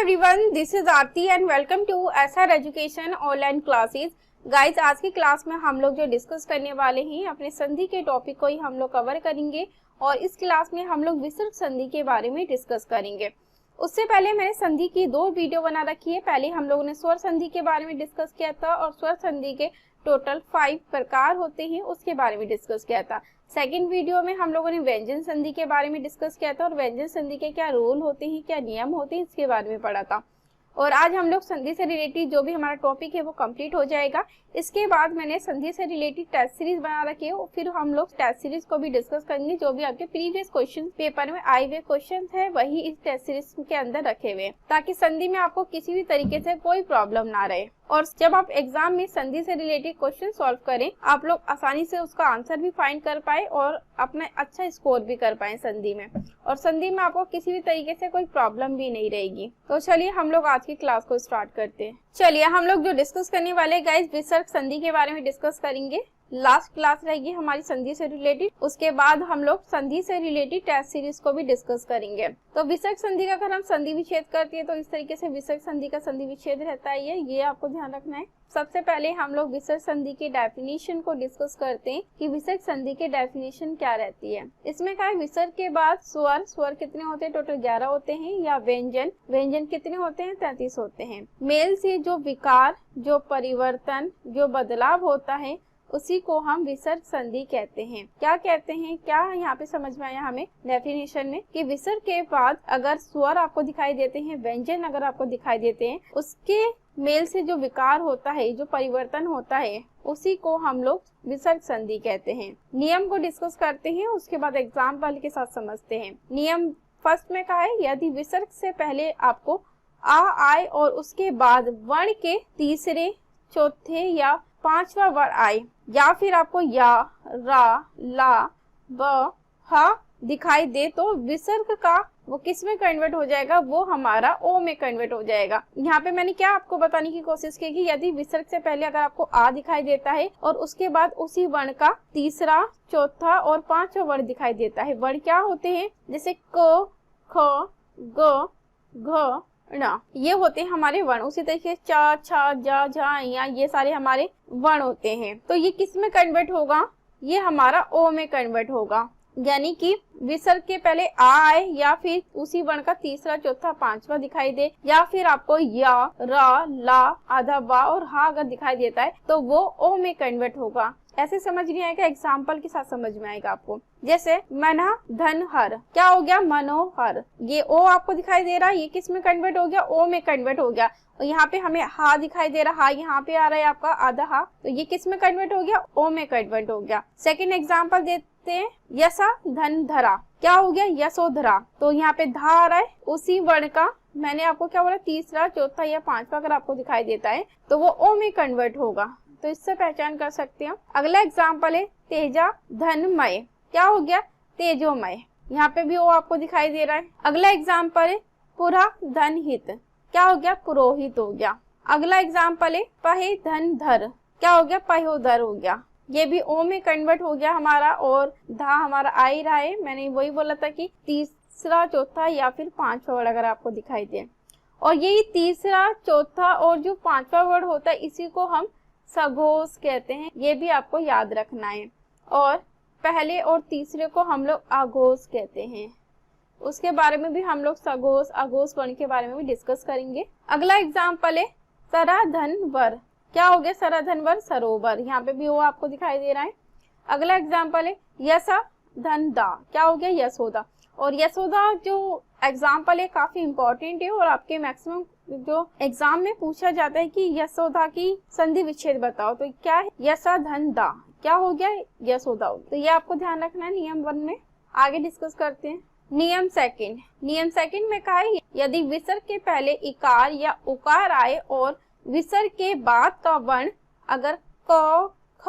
Everyone, this is Aarti and welcome to SR education online classes. Guys, आज की class में हम लोग जो डिस्कस करने वाले हैं अपने संधि के टॉपिक को ही हम लोग कवर करेंगे और इस क्लास में हम लोग विसर्ग संधि के बारे में डिस्कस करेंगे। उससे पहले मैंने संधि की 2 वीडियो बना रखी है। पहले हम लोगों ने स्वर संधि के बारे में डिस्कस किया था और स्वर संधि के टोटल 5 प्रकार होते हैं उसके बारे में डिस्कस किया था। सेकंड वीडियो में हम लोगों ने व्यंजन संधि के बारे में डिस्कस किया था और व्यंजन संधि के क्या रूल होते हैं, क्या नियम होते हैं, इसके बारे में पढ़ा था। और आज हम लोग संधि से रिलेटेड जो भी हमारा टॉपिक है वो कंप्लीट हो जाएगा। इसके बाद मैंने संधि से रिलेटेड टेस्ट सीरीज बना रखी है और फिर हम लोग टेस्ट सीरीज को भी डिस्कस करेंगे। जो भी आपके प्रीवियस क्वेश्चन पेपर में आए हुए क्वेश्चन है वही इस टेस्ट सीरीज के अंदर रखे हुए हैं, ताकि संधि में आपको किसी भी तरीके से कोई प्रॉब्लम ना रहे। और जब आप एग्जाम में संधि से रिलेटेड क्वेश्चन सॉल्व करें, आप लोग आसानी से उसका आंसर भी फाइंड कर पाए और अपना अच्छा स्कोर भी कर पाए संधि में। और संधि में आपको किसी भी तरीके से कोई प्रॉब्लम भी नहीं रहेगी। तो चलिए हम लोग आज की क्लास को स्टार्ट करते हैं। चलिए हम लोग जो डिस्कस करने वाले गाइस विसर्ग संधि के बारे में डिस्कस करेंगे। लास्ट क्लास रहेगी हमारी संधि से रिलेटेड। उसके बाद हम लोग संधि से रिलेटेड टेस्ट सीरीज को भी डिस्कस करेंगे। तो विसर्ग संधि का अगर हम संधि विच्छेद करते हैं तो इस तरीके से विसर्ग संधि का संधि विच्छेद रहता है, ये आपको ध्यान रखना है। सबसे पहले हम लोग विसर्ग संधि के डेफिनेशन को डिस्कस करते हैं कि विसर्ग संधि के डेफिनेशन क्या रहती है। इसमें क्या है, विसर्ग के बाद स्वर कितने होते हैं, टोटल 11 होते हैं, या व्यंजन कितने होते हैं, 33 होते हैं। मेल से जो विकार, जो परिवर्तन, जो बदलाव होता है उसी को हम विसर्ग संधि कहते हैं। क्या कहते हैं, क्या यहाँ पे समझ में आया हमें डेफिनेशन में कि विसर्ग के बाद अगर स्वर आपको दिखाई देते हैं, व्यंजन अगर आपको दिखाई देते हैं, उसके मेल से जो विकार होता है, जो परिवर्तन होता है, उसी को हम लोग विसर्ग संधि कहते हैं। नियम को डिस्कस करते हैं, उसके बाद एग्जाम्पल के साथ समझते हैं। नियम फर्स्ट में कहा है, यदि विसर्ग से पहले आपको आ आए और उसके बाद वर्ण के तीसरे, चौथे या 5वां वर्ण आए, या फिर आपको या, रा, ला, ब, हा दिखाई दे, तो विसर्ग का वो किस में कन्वर्ट हो जाएगा, वो हमारा ओ में कन्वर्ट हो जाएगा। यहाँ पे मैंने क्या आपको बताने की कोशिश की कि यदि विसर्ग से पहले अगर आपको आ दिखाई देता है और उसके बाद उसी वर्ण का तीसरा, चौथा और 5वां वर्ण दिखाई देता है, वर्ण क्या होते हैं, जैसे क, ख, ग, घ, ना, ये होते हैं हमारे वर्ण। उसी तरीके चा, छा, जा, झा, या, ये सारे हमारे वर्ण होते हैं। तो ये किस में कन्वर्ट होगा, ये हमारा ओ में कन्वर्ट होगा। यानी कि विसर्ग के पहले आ आए या फिर उसी वर्ण का तीसरा, चौथा, 5वां दिखाई दे, या फिर आपको या, रा, ला, आधा बा और हा अगर दिखाई देता है तो वो ओ में कन्वर्ट होगा। ऐसे समझ नहीं आएगा, एग्जाम्पल के साथ समझ में आएगा आपको। जैसे मना धन हर, क्या हो गया, मनोहर, ये ओ आपको दिखाई दे रहा है, ये किस में कन्वर्ट हो गया, ओ में कन्वर्ट हो गया। और यहाँ पे हमें हा दिखाई दे रहा, हा यहाँ पे आ रहा है आपका आधा हा, तो ये किस में कन्वर्ट हो गया, ओ में कन्वर्ट हो गया। सेकेंड एग्जाम्पल देते हैं, यसा धन धरा, क्या हो गया, यशोधरा, तो यहाँ पे धा आ रहा है, उसी वर्ण का मैंने आपको क्या बोला, तीसरा, चौथा या 5वां अगर आपको दिखाई देता है तो वो ओ में कन्वर्ट होगा। तो इससे पहचान कर सकते हैं। अगला एग्जाम्पल है तेजा धनमय, क्या हो गया, तेजोमय, यहाँ पे भी ओ आपको दिखाई दे रहा है। अगला एग्जाम्पल है पुरा धन हित, क्या हो गया, पुरोहित हो गया। अगला एग्जाम्पल है पहे धन धर, क्या हो गया, पयोधर हो गया, ये भी ओ में कन्वर्ट हो गया हमारा। और धा हमारा आ ही रहा है, मैंने वही बोला था कि तीसरा, चौथा या फिर 5वां वर्ड अगर आपको दिखाई दे। और यही तीसरा, चौथा और जो 5वां वर्ड होता है इसी को हम सघोष कहते हैं, ये भी आपको याद रखना है। और पहले और तीसरे को हम लोग आघोष कहते हैं, उसके बारे में भी हम लोग सघोष, आघोष वर्ण के बारे में भी डिस्कस करेंगे। अगला एग्जाम्पल है सराधन वर, क्या हो गया, सराधन वर सरोवर, यहाँ पे भी वो आपको दिखाई दे रहा है। अगला एग्जाम्पल है यशा धन दा, क्या हो गया, यशोदा। और यशोदा जो एग्जाम्पल है काफी इंपॉर्टेंट है और आपके मैक्सिमम जो एग्जाम में पूछा जाता है कि यशोदा की संधि विच्छेद बताओ, तो क्या है, यशा धन दा, क्या हो गया, यशोदा। तो ये आपको ध्यान रखना है नियम 1 में। आगे डिस्कस करते हैं नियम सेकंड में कहा है, यदि विसर्ग के पहले इकार या उकार आए और विसर्ग के बाद का वर्ण अगर क, ख,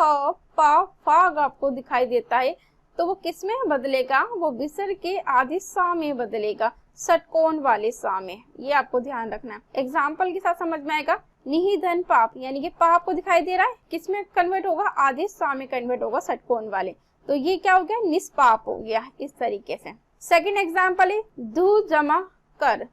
प, फ आपको दिखाई देता है तो वो किस में बदलेगा, वो विसर्ग के आधे सा में बदलेगा, षटकोण वाले सा में। ये आपको ध्यान रखना है। एग्जाम्पल के साथ समझ में आएगा। निहिधन पाप, यानी कि पाप को दिखाई दे रहा है, किस में कन्वर्ट होगा, आधे सा में कन्वर्ट होगा, षटकोण वाले। तो ये क्या हो गया, निष्पाप हो गया इस तरीके से। सेकंड एग्जाम्पल है धू जमा कर,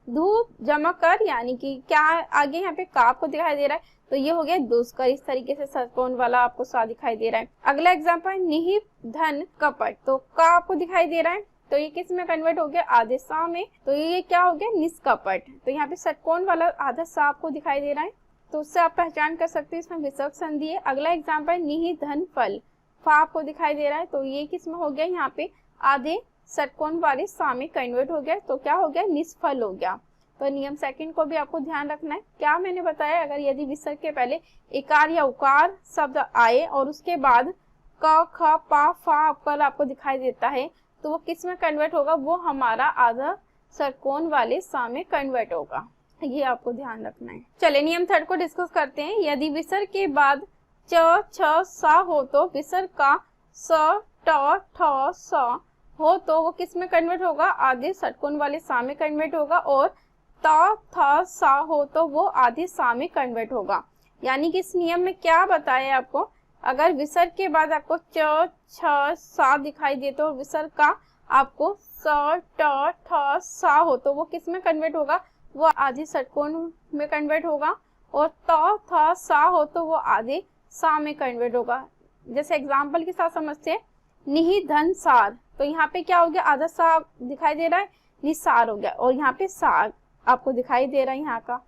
धूप जमा कर यानी कि क्या आगे यहाँ पे का आपको दिखाई दे रहा है, तो ये हो गया दुष्कर। इस तरीके से षटकोण वाला आपको सा दिखाई दे रहा है। अगला एग्जांपल निहि धन कपट, तो का आपको दिखाई दे रहा है, तो ये किस में कन्वर्ट हो गया, आधे सा में, तो ये क्या हो गया, निष्कपट। तो यहाँ पे षटकोण वाला आधा सा आपको दिखाई दे रहा है, तो उससे आप पहचान कर सकते हैं इसमें विसर्ग संधि है। अगला एग्जांपल निहि धन फल, फा आपको दिखाई दे रहा है, तो ये किस में हो गया, यहाँ पे आधे षटकोण वाले सा में कन्वर्ट हो गया, तो क्या हो गया, निष्फल हो गया। तो नियम सेकंड को भी आपको ध्यान रखना है। क्या मैंने बताया, अगर यदि विसर्ग के पहले इकार या उकार शब्द आए और उसके बाद क ख पा फा कल आपको दिखाई देता है, तो वो किस में कन्वर्ट होगा, वो हमारा आधा षटकोण वाले सा में कन्वर्ट होगा। ये आपको ध्यान रखना है। चलिए नियम थर्ड को डिस्कस करते हैं। यदि विसर्ग के बाद च छ सा हो तो विसर्ग का स ट ठ स हो तो वो किस में कन्वर्ट होगा, आधे षटकोण वाले सा में कन्वर्ट होगा, और त थ सा हो तो वो आधे सा में कन्वर्ट होगा। यानी कि इस नियम में क्या बताया आपको, अगर विसर्ग के बाद आपको च छ सा दिखाई दे तो विसर्ग का आपको स ट ठ सा हो तो वो किस में कन्वर्ट होगा, वो आधे षटकोण में कन्वर्ट होगा, और त थ सा हो तो वो आधे सा में कन्वर्ट होगा। जैसे एग्जांपल के साथ समझते हैं, निहि धन सार, तो यहाँ पे क्या हो गया, आधा सा दिखाई दे रहा है, निसार हो गया, और यहाँ पे सार आपको दिखाई दे रहा है यहाँ का।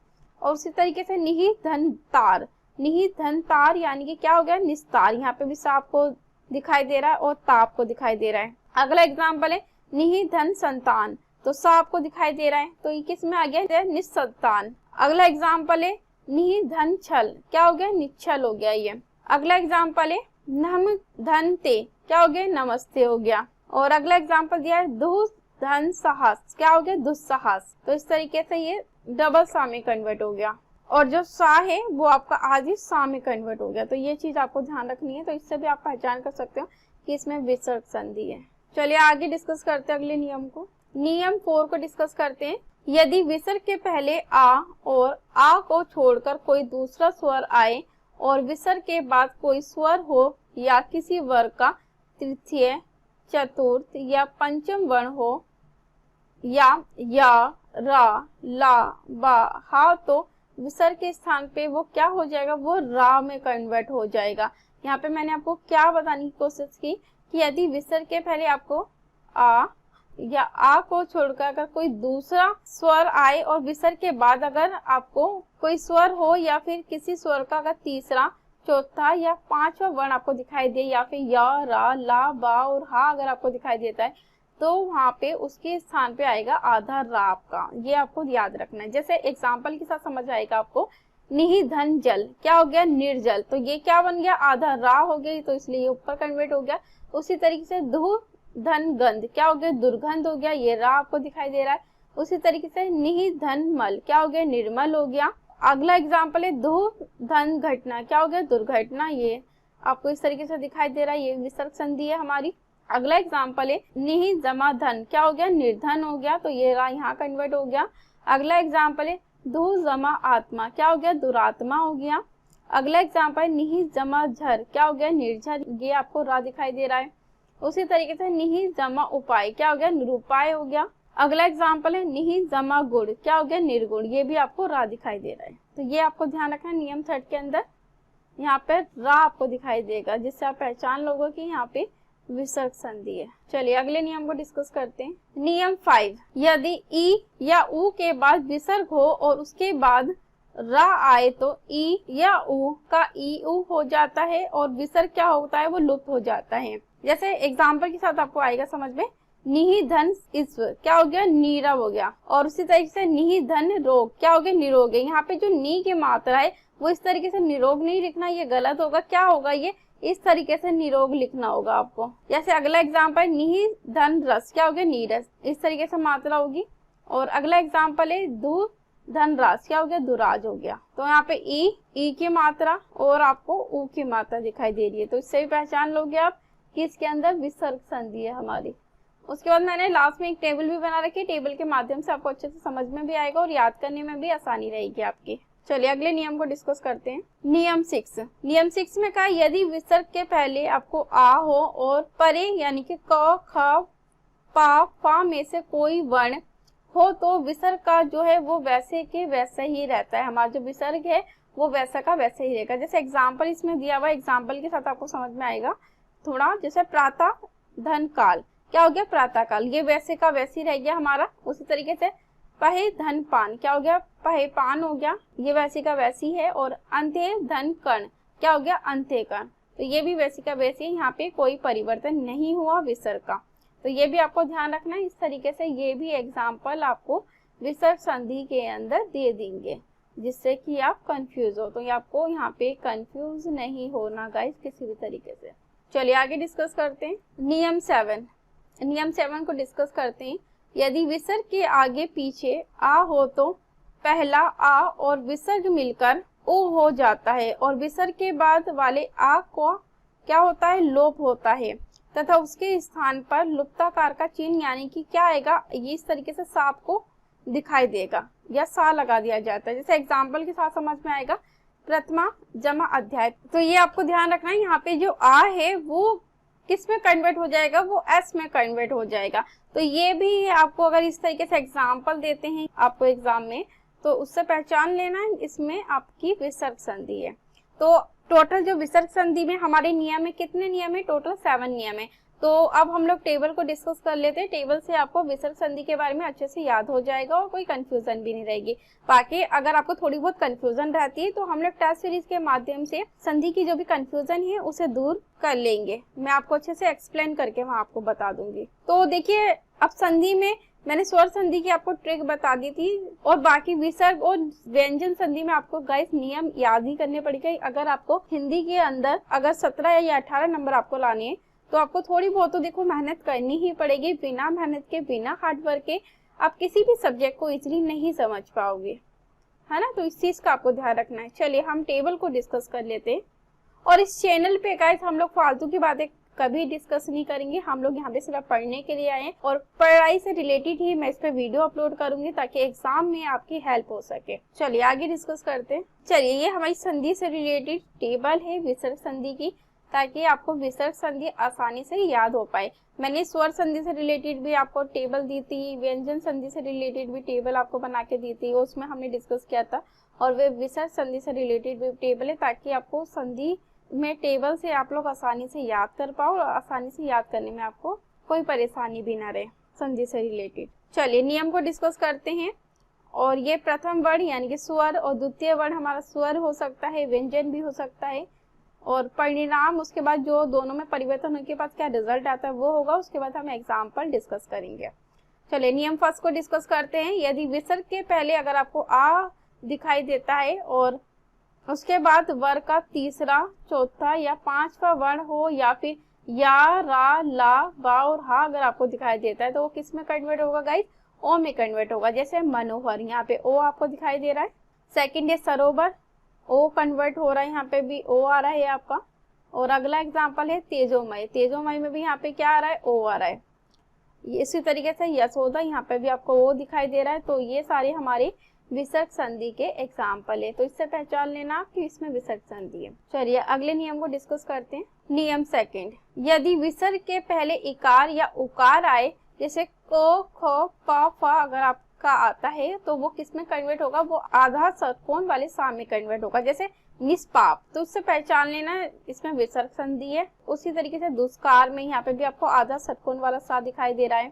और उसी तरीके से निहि धन तार, निहि धन तार यानी कि क्या हो गया, निस्तार, यहाँ पे भी सा आपको दिखाई दे रहा है और ता आपको दिखाई दे रहा है। अगला एग्जाम्पल है निहि धन संतान, तो सा आपको दिखाई दे रहा है, तो ये किस में आ गया, निस्संतान। अगला एग्जाम्पल है निहि धन छल, क्या हो गया, निच्छल हो गया ये। अगला एग्जाम्पल है नम धन ते, क्या हो गया, नमस्ते हो गया। और अगला एग्जाम्पल दिया है दुस धन साहस, क्या हो गया, दुस्साहस। तो इस तरीके से ये डबल सा में कन्वर्ट हो गया, और जो सा है वो आपका आधे सा में कन्वर्ट हो गया। तो ये चीज आपको ध्यान रखनी है, तो इससे भी आप पहचान कर सकते हो कि इसमें विसर्ग संधि है। चलिए आगे डिस्कस करते हैं अगले नियम को। नियम 4 को डिस्कस करते हैं। यदि विसर्ग के पहले आ और आ को छोड़कर कोई दूसरा स्वर आए और विसर्ग के बाद कोई स्वर हो या किसी वर्ग का तृतीय, चतुर्थ या पंचम वर्ण हो, या रा, ला, बा, हा, तो विसर्ग के स्थान पे वो क्या हो जाएगा, वो रा में कन्वर्ट हो जाएगा। यहाँ पे मैंने आपको क्या बताने की कोशिश की कि यदि विसर्ग के पहले आपको आ या आ को छोड़कर अगर कोई दूसरा स्वर आए और विसर्ग के बाद अगर आपको कोई स्वर हो या फिर किसी स्वर का अगर तीसरा, चौथा या पांचवा वर्ण आपको दिखाई दे, या फिर या, रा, ला, बा और हा अगर आपको दिखाई देता है, तो वहां पे उसके स्थान पे आएगा आधा रा आपका। ये आपको याद रखना है। जैसे एग्जाम्पल के साथ समझ आएगा आपको, निहि धन जल, क्या हो गया, निर्जल, तो ये क्या बन गया, आधा रा हो गई, तो इसलिए ये ऊपर कन्वर्ट हो गया। उसी तरीके से धू धन गंध, क्या हो गया, दुर्गंध हो गया, ये रा आपको दिखाई दे रहा है। उसी तरीके से निहि धन मल, क्या हो गया, निर्मल हो गया। अगला एग्जाम्पल है धू धन घटना, क्या हो गया, दुर्घटना, ये आपको इस तरीके से दिखाई दे रहा है, ये विसर्ग संधि है हमारी। अगला एग्जाम्पल है निहि जमा धन, क्या हो गया, निर्धन हो गया, तो ये रा यहाँ कन्वर्ट हो गया। अगला एग्जाम्पल है धू जमा आत्मा, क्या हो गया, दुरात्मा हो गया। अगला एग्जाम्पल है निहि जमा झर, क्या हो गया, निर्झर, ये आपको रा दिखाई दे रहा है। उसी तरीके से निहि जमा उपाय, क्या हो गया, निरुपाय हो गया। अगला एग्जाम्पल है निहि जमा गुण, क्या हो गया, निर्गुण, ये भी आपको रा दिखाई दे रहा है। तो ये आपको ध्यान रखना है, नियम 3 के अंदर यहाँ पे रा आपको दिखाई देगा, जिससे आप पहचान लोगे कि यहाँ पे विसर्ग संधि है। चलिए अगले नियम को डिस्कस करते हैं। नियम 5, यदि ई या ऊ के बाद विसर्ग हो और उसके बाद रा आए तो ई या ऊ का ई ऊ हो जाता है और विसर्ग क्या होता है, वो लुप्त हो जाता है। जैसे एग्जाम्पल के साथ आपको आएगा समझ में, निहि धन ईश्वर, क्या हो गया, नीरव हो गया। और उसी तरीके से निहि धन रोग, क्या हो गया, निरोग है। यहाँ पे जो नी की मात्रा है वो इस तरीके से निरोग नहीं लिखना, ये गलत होगा। क्या होगा, ये इस तरीके से निरोग लिखना होगा आपको। जैसे अगला एग्जाम्पल निहि धन रस, क्या हो गया, नीरस, इस तरीके से मात्रा होगी। और अगला एग्जाम्पल है धू धन राज, क्या हो गया, दुराज हो गया। तो यहाँ पे ई की मात्रा और आपको ऊ की मात्रा दिखाई दे रही है, तो इससे भी पहचान लोगे आप कि इसके अंदर विसर्ग संधि है हमारी। उसके बाद मैंने लास्ट में एक टेबल भी बना रखी है, टेबल के माध्यम से आपको अच्छे से समझ में भी आएगा और याद करने में भी आसानी रहेगी आपकी। चलिए अगले नियम को डिस्कस करते हैं। नियम 6, नियम 6 में कहा यदि विसर्ग के पहले आपको आ हो और परे यानी कि क ख पा फा में से कोई वर्ण हो तो विसर्ग का जो है वो वैसे के वैसा ही रहता है, हमारा जो विसर्ग है वो वैसा का वैसे ही रहेगा। जैसे एग्जाम्पल इसमें दिया हुआ, एग्जाम्पल के साथ आपको समझ में आएगा थोड़ा। जैसे प्रातः धन काल, क्या हो गया प्रातः काल, ये वैसे का वैसे ही रह गया हमारा। उसी तरीके से पहे धन पान, क्या हो गया पहे पान हो गया, ये वैसे का वैसी है। और अंत्य धन कर्ण, क्या हो गया अंत्य कर्ण, तो ये भी वैसे का वैसे, यहाँ पे कोई परिवर्तन नहीं हुआ विसर्ग का। तो ये भी आपको ध्यान रखना है। इस तरीके से ये भी एग्जाम्पल आपको विसर्ग संधि के अंदर दे देंगे, जिससे कि आप कंफ्यूज हो। तो ये आपको यहाँ पे कंफ्यूज नहीं होना गाइस किसी भी तरीके से। चलिए आगे डिस्कस करते हैं। नियम 7, नियम 7 को डिस्कस करते हैं। यदि विसर्ग के आगे पीछे आ हो तो पहला आ और विसर्ग मिलकर ओ हो जाता है, और विसर्ग के बाद वाले आ को क्या होता है लोप होता है, तथा उसके स्थान पर लुप्ताकार का चिन्ह यानी कि क्या आएगा, ये इस तरीके से सा आपको दिखाई देगा या सा लगा दिया जाता है। जैसे एग्जाम्पल के साथ समझ में आएगा, प्रथमा जमा अध्याय। तो ये आपको ध्यान रखना है, यहाँ पे जो आ है वो किस में कन्वर्ट हो जाएगा, वो एस में कन्वर्ट हो जाएगा। तो ये भी आपको अगर इस तरीके से एग्जाम्पल देते हैं आपको एग्जाम में, तो उससे पहचान लेना है इसमें आपकी विसर्ग संधि है। तो टोटल जो विसर्ग संधि में हमारे नियम है, कितने नियम है, टोटल 7 नियम है। तो अब हम लोग टेबल को डिस्कस कर लेते हैं। टेबल से आपको विसर्ग संधि के बारे में अच्छे से याद हो जाएगा और कोई कंफ्यूजन भी नहीं रहेगी। बाकी अगर आपको थोड़ी बहुत कंफ्यूजन रहती है तो हम लोग टेस्ट सीरीज के माध्यम से संधि की जो भी कंफ्यूजन है उसे दूर कर लेंगे। मैं आपको अच्छे से एक्सप्लेन करके वहाँ आपको बता दूंगी। तो देखिए, अब संधि में मैंने स्वर संधि की आपको ट्रिक बता दी थी, और बाकी विसर्ग और व्यंजन संधि में आपको गाइस नियम याद ही करने पड़ेंगे। अगर आपको हिंदी के अंदर अगर 17 या 18 नंबर आपको लाने हैं तो आपको थोड़ी बहुत तो देखो मेहनत करनी ही पड़ेगी। बिना मेहनत के, बिना हार्डवर्क के आप किसी भी सब्जेक्ट को इजीली नहीं समझ पाओगे, है ना। तो इस चीज का आपको ध्यान रखना है। चलिए हम टेबल को डिस्कस कर लेते हैं। और इस चैनल पे गाइस हम लोग फालतू की बातें कभी डिस्कस नहीं करेंगे। हम लोग यहाँ पे सिर्फ पढ़ने के लिए आए हैं, और पढ़ाई से रिलेटेड ही मैं इस पे वीडियो अपलोड करूंगी ताकि एग्जाम में आपकी हेल्प हो सके। चलिए आगे डिस्कस करते हैं। चलिए, ये हमारी संधि से रिलेटेड टेबल है विसर्ग संधि की, ताकि आपको विसर्ग संधि आसानी से याद हो पाए। मैंने स्वर संधि से रिलेटेड भी आपको टेबल दी थी, व्यंजन संधि से रिलेटेड भी टेबल आपको बना के दी थी, उसमें हमने डिस्कस किया था। और वे विसर्ग संधि से रिलेटेड भी टेबल है, ताकि आपको संधि में टेबल से आप लोग आसानी से याद कर पाओ, और आसानी से याद करने में आपको कोई परेशानी भी ना रहे संधि से रिलेटेड। चलिए नियम को डिस्कस करते हैं। और ये प्रथम वर्ण यानी कि स्वर, और द्वितीय वर्ण हमारा स्वर हो सकता है, व्यंजन भी हो सकता है। और परिणाम उसके बाद जो दोनों में परिवर्तन होने के बाद क्या रिजल्ट आता है वो होगा, उसके बाद हम एग्जाम्पल डिस्कस करेंगे। चलिए नियम फर्स्ट को डिस्कस करते हैं। यदि विसर्ग के पहले अगर आपको आ दिखाई देता है और उसके बाद वर्ग का तीसरा, चौथा या पांचवा वर्ण हो, या फिर या, रा, ला, बा और हा अगर आपको दिखाई देता है, तो वो किस में कन्वर्ट होगा गाइस, ओ में कन्वर्ट होगा। जैसे मनोहर, यहाँ पे ओ आपको दिखाई दे रहा है। सेकंड है सरोवर, ओ कन्वर्ट हो रहा है, यहाँ पे भी ओ आ रहा है आपका। और अगला एग्जाम्पल है तेजोमय, तेजोमय में भी यहाँ पे क्या आ रहा है, ओ आ रहा है। इसी तरीके से यशोदा, यहाँ पे भी आपको ओ दिखाई दे रहा है। तो ये सारे हमारे विसर्ग संधि के एग्जाम्पल है। तो इससे पहचान लेना कि इसमें विसर्ग संधि है। चलिए अगले नियम को डिस्कस करते हैं। नियम सेकंड, यदि विसर्ग के पहले इकार या उकार आए, जैसे को, ख, प, फ अगर आपका आता है, तो वो किस में कन्वर्ट होगा, वो आधा षटकोण वाले सा में कन्वर्ट होगा। जैसे निष्पाप, तो उससे पहचान लेना इसमें विसर्ग संधि है। उसी तरीके से दुष्कार में यहाँ पे भी आपको आधा षटकोण वाला सा दिखाई दे रहा है,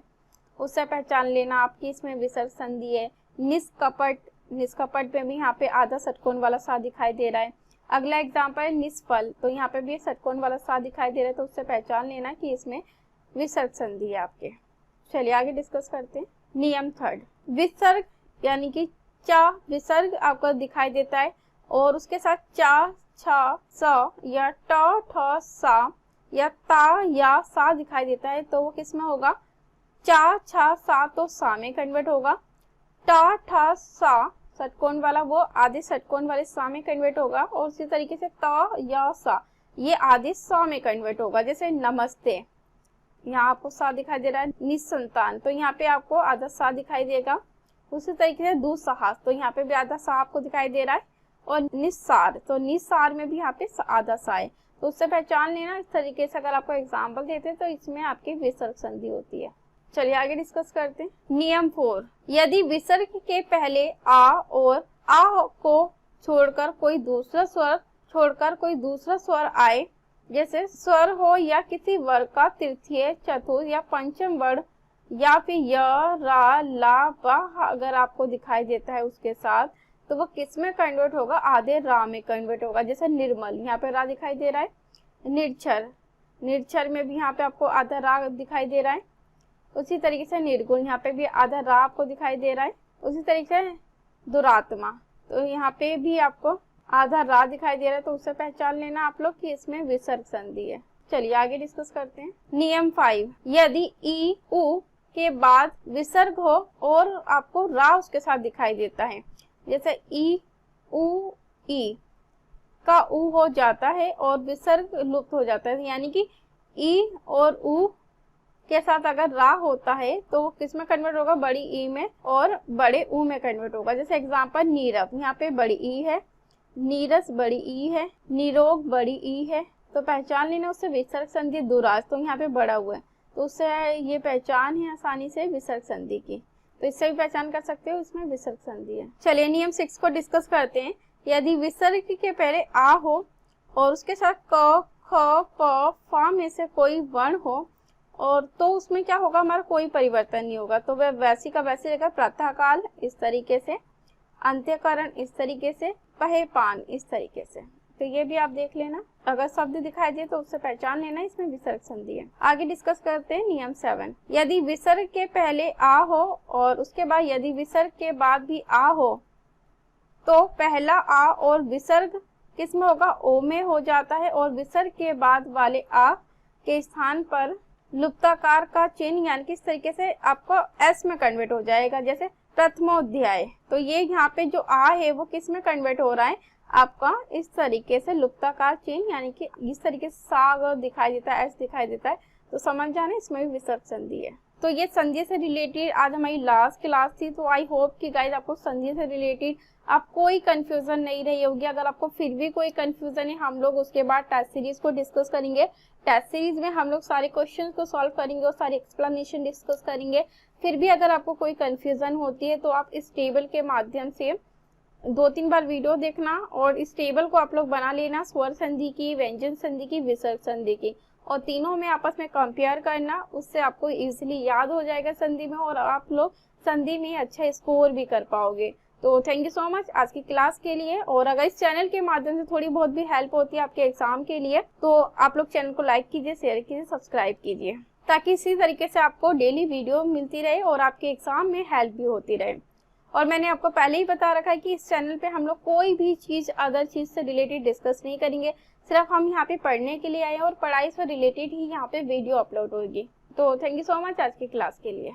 उससे पहचान लेना आपकी इसमें विसर्ग संधि है। निष्कपट, निष्कपट में भी यहाँ पे आधा षटकोण वाला सा दिखाई दे रहा है। अगला एग्जाम्पल है निष्फल, तो यहाँ पे भी षटकोण वाला सा दिखाई दे रहा है, तो उससे पहचान लेना कि इसमें विसर्ग संधि है आपके। चलिए आगे डिस्कस करते हैं। नियम थर्ड, विसर्ग यानी कि चा विसर्ग आपको दिखाई देता है और उसके साथ चा, छ, स या ट, ठ, सा या ता या सा दिखाई देता है, तो वो किस में होगा, चा, छ, सा तो सा में कन्वर्ट होगा। टा, ठा, सा षटकोण वाला वो आधे षटकोण वाले सा में कन्वर्ट होगा। और उसी तरीके से त या सा ये आधे सा में कन्वर्ट होगा। जैसे नमस्ते, यहाँ आपको सा दिखाई दे रहा है। निसंतान, तो यहाँ पे आपको आधा सा दिखाई देगा। उसी तरीके से दुस्साहस, तो यहाँ पे भी आधा सा आपको दिखाई दे रहा है। और निस्सार, तो निस्सार में भी यहाँ पे आधा सा है, तो उससे पहचान लेना। इस तरीके से अगर आपको एग्जाम्पल देते हैं तो इसमें आपकी विसर्ग संधि होती है। चलिए आगे डिस्कस करते हैं। नियम 4, यदि विसर्ग के पहले आ और आ को छोड़कर कोई दूसरा स्वर आए, जैसे स्वर हो या किसी वर्ग का तृतीय, चतुर्थ या पंचम वर्ण, या फिर य, रा, ला, वा अगर आपको दिखाई देता है उसके साथ, तो वो किस में कन्वर्ट होगा? आधे रा में कन्वर्ट होगा। जैसे निर्मल, यहाँ पे रा दिखाई दे रहा है। निरक्षर में भी यहाँ पे आपको आधा रा दिखाई दे रहा है। उसी तरीके से निर्गुण, यहाँ पे भी आधा रा आपको दिखाई दे रहा है। उसी तरीके से दुरात्मा, तो यहाँ पे भी आपको आधा रा दिखाई दे रहा है, तो उससे पहचान लेना आप लोग कि इसमें विसर्ग संधि है। चलिए आगे डिस्कस करते हैं। नियम 5, यदि ई, उ के बाद विसर्ग हो और आपको रा उसके साथ दिखाई देता है, जैसे ई, उ, ई का उ हो जाता है और विसर्ग लुप्त हो जाता है, यानी कि ई और उ के साथ अगर रा होता है तो वो किस में कन्वर्ट होगा? बड़ी ई में और बड़े उ में कन्वर्ट होगा। जैसे एग्जांपल नीरव, यहाँ पे बड़ी ई है, नीरस बड़ी ई है, निरोग बड़ी ई है, तो पहचान लेना उससे विसर्ग संधि। दुरास तो यहाँ पे बड़ा हुआ है, तो उससे ये पहचान है आसानी से विसर्ग संधि की, तो इससे भी पहचान कर सकते हो इसमें विसर्ग संधि है। चलिए नियम 6 को डिस्कस करते हैं। यदि विसर्ग के पहले आ हो और उसके साथ क, ख, प, फ में से कोई वर्ण हो, और तो उसमें क्या होगा? हमारा कोई परिवर्तन नहीं होगा, तो वह वैसी का वैसे रहेगा। प्रातःकाल इस तरीके से, अंत्यकरण इस तरीके से, पहे पान इस तरीके से, तो ये भी आप देख लेना। अगर शब्द दिखाई दे तो उससे पहचान लेना इसमें विसर्ग संधि है। आगे डिस्कस करते हैं नियम 7, यदि विसर्ग के पहले आ हो और उसके बाद यदि विसर्ग के बाद भी आ हो, तो पहला आ और विसर्ग किस में होगा? ओ में हो जाता है, और विसर्ग के बाद वाले आ के स्थान पर लुप्ताकार का चिन्ह, यानी कि इस तरीके से आपको एस में कन्वर्ट हो जाएगा। जैसे प्रथमोध्याय, तो ये यहाँ पे जो आ है वो किस में कन्वर्ट हो रहा है? आपका इस तरीके से लुप्ताकार चिन्ह, यानी कि इस तरीके से सा अगर दिखाई देता है, एस दिखाई देता है, तो समझ जाना इसमें भी विसर्ग संधि है। तो ये संधि से रिलेटेड आज हमारी लास्ट क्लास थी, तो आई होप कि गाइस आपको संधि से रिलेटेड आप कोई कंफ्यूजन नहीं रही होगी। अगर आपको फिर भी कोई कंफ्यूजन है, हम लोग उसके बाद टेस्ट सीरीज को डिस्कस करेंगे। टेस्ट सीरीज में हम लोग सारे क्वेश्चन को सॉल्व करेंगे और सारी एक्सप्लेनेशन डिस्कस करेंगे। फिर भी अगर आपको कोई कंफ्यूजन होती है तो आप इस टेबल के माध्यम से 2-3 बार वीडियो देखना और इस टेबल को आप लोग बना लेना, स्वर संधि की, व्यंजन संधि की, विसर्ग संधि की, और तीनों में आपस में कंपेयर करना। उससे आपको इजीली याद हो जाएगा संधि में, और आप लोग संधि में अच्छा स्कोर भी कर पाओगे। तो थैंक यू सो मच आज की क्लास के लिए। और अगर इस चैनल के माध्यम से थोड़ी बहुत भी हेल्प होती है आपके एग्जाम के लिए, तो आप लोग चैनल को लाइक कीजिए, शेयर कीजिए, सब्सक्राइब कीजिए, ताकि इसी तरीके से आपको डेली वीडियो मिलती रहे और आपके एग्जाम में हेल्प भी होती रहे। और मैंने आपको पहले ही बता रखा है कि इस चैनल पे हम लोग कोई भी चीज अदर चीज से रिलेटेड डिस्कस नहीं करेंगे। सिर्फ हम यहाँ पे पढ़ने के लिए आए हैं और पढ़ाई से रिलेटेड ही यहाँ पे वीडियो अपलोड होगी। तो थैंक यू सो मच आज की क्लास के लिए।